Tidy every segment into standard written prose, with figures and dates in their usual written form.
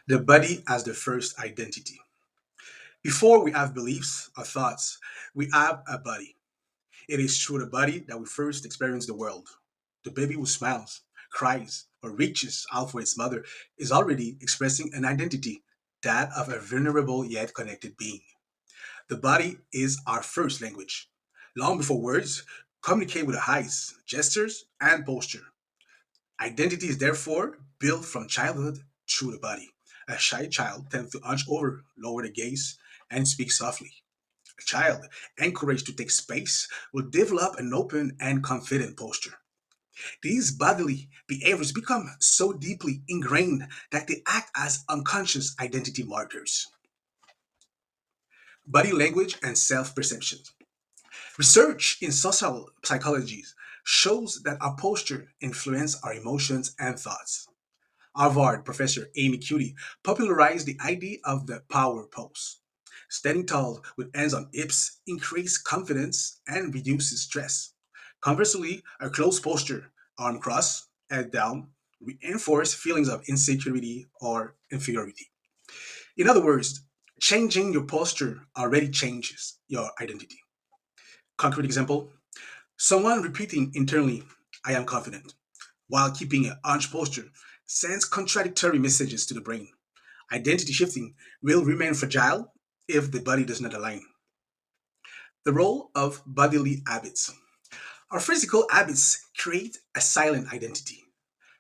The body as the first identity. Before we have beliefs or thoughts, we have a body. It is through the body that we first experience the world. The baby who smiles, cries, or reaches out for its mother is already expressing an identity, that of a vulnerable yet connected being. The body is our first language. Long before words, communicate with the eyes, gestures, and posture. Identity is therefore built from childhood through the body. A shy child tends to hunch over, lower the gaze, and speak softly. A child encouraged to take space will develop an open and confident posture. These bodily behaviors become so deeply ingrained that they act as unconscious identity markers. Body language and self perception. Research in social psychology shows that our posture influences our emotions and thoughts. Harvard professor Amy Cuddy popularized the idea of the power pose. Standing tall with hands on hips increases confidence and reduces stress. Conversely, a closed posture, arm crossed, head down, reinforce feelings of insecurity or inferiority. In other words, changing your posture already changes your identity. Concrete example: someone repeating internally, I am confident, while keeping an hunched posture sends contradictory messages to the brain. Identity shifting will remain fragile if the body does not align. The role of bodily habits. Our physical habits create a silent identity.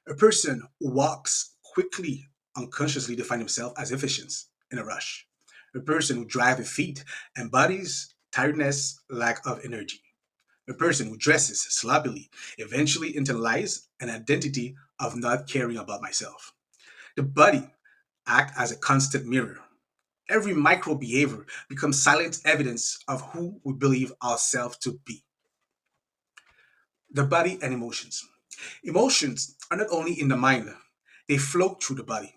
A person who walks quickly unconsciously defines himself as efficient in a rush. A person who drives with feet embodies tiredness, lack of energy. A person who dresses sloppily eventually internalizes an identity of not caring about myself. The body acts as a constant mirror. Every micro behavior becomes silent evidence of who we believe ourselves to be. The body and emotions. Emotions are not only in the mind, they flow through the body.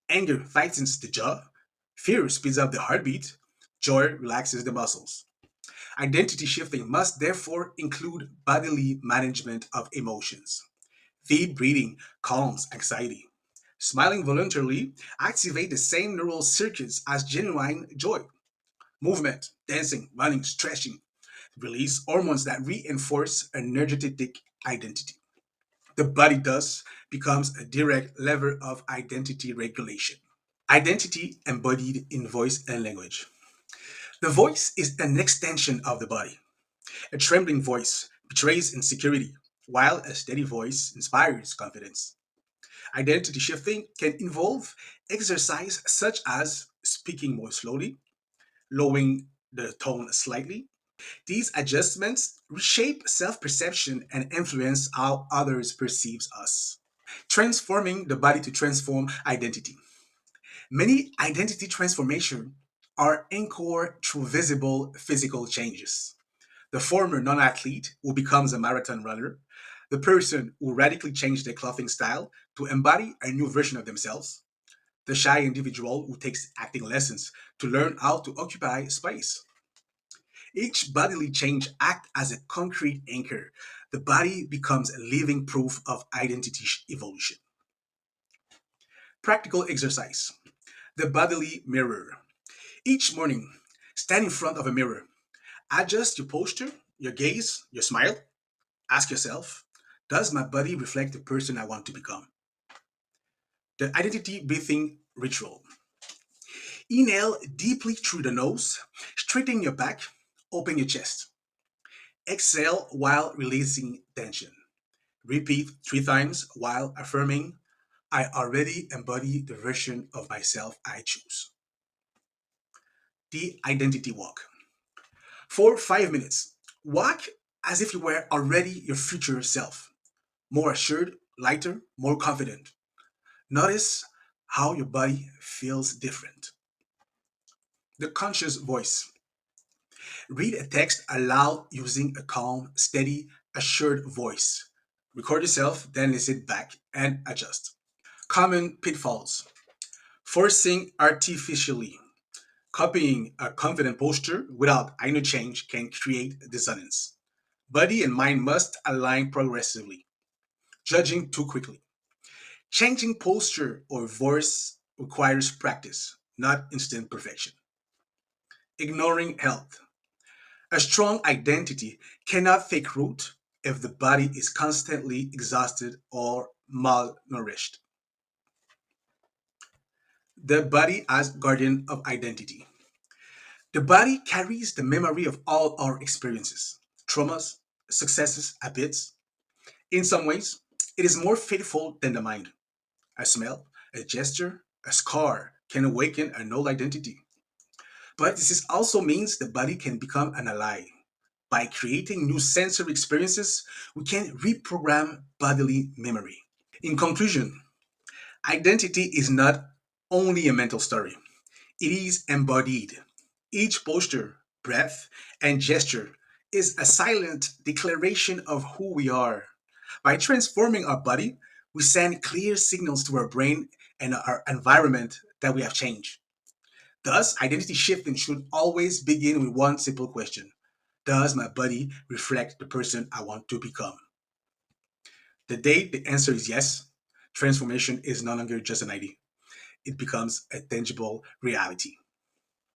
Anger tightens the jaw, fear speeds up the heartbeat, joy relaxes the muscles. Identity shifting must therefore include bodily management of emotions. Deep breathing calms anxiety. Smiling voluntarily activates the same neural circuits as genuine joy. Movement, dancing, running, stretching release hormones that reinforce an energetic identity. The body thus becomes a direct lever of identity regulation. Identity embodied in voice and language. The voice is an extension of the body. A trembling voice betrays insecurity, while a steady voice inspires confidence. Identity shifting can involve exercise such as speaking more slowly, lowering the tone slightly. These adjustments reshape self perception and influence how others perceive us. Transforming the body to transform identity. Many identity transformations are anchored through visible physical changes. The former non athlete who becomes a marathon runner, the person who radically changed their clothing style to embody a new version of themselves, the shy individual who takes acting lessons to learn how to occupy space. Each bodily change acts as a concrete anchor. The body becomes a living proof of identity evolution. Practical exercise. The bodily mirror. Each morning, stand in front of a mirror. Adjust your posture, your gaze, your smile. Ask yourself, does my body reflect the person I want to become? The identity breathing ritual. Inhale deeply through the nose, straighten your back, open your chest. Exhale while releasing tension. Repeat 3 times while affirming, I already embody the version of myself I choose. The identity walk. For 5 minutes, walk as if you were already your future self, more assured, lighter, more confident. Notice how your body feels different. The conscious voice. Read a text aloud using a calm, steady, assured voice. Record yourself, then listen back and adjust. Common pitfalls. Forcing artificially. Copying a confident posture without inner change can create dissonance. Body and mind must align progressively. Judging too quickly. Changing posture or voice requires practice, not instant perfection. Ignoring health. A strong identity cannot take root if the body is constantly exhausted or malnourished. The body as guardian of identity. The body carries the memory of all our experiences, traumas, successes, habits. In some ways, it is more faithful than the mind. A smell, a gesture, a scar can awaken an old identity. But this also means the body can become an ally. By creating new sensory experiences, we can reprogram bodily memory. In conclusion, identity is not only a mental story, it is embodied. Each posture, breath, and gesture is a silent declaration of who we are. By transforming our body, we send clear signals to our brain and our environment that we have changed. Thus, identity shifting should always begin with one simple question: does my body reflect the person I want to become? The day the answer is yes, transformation is no longer just an idea, it becomes a tangible reality.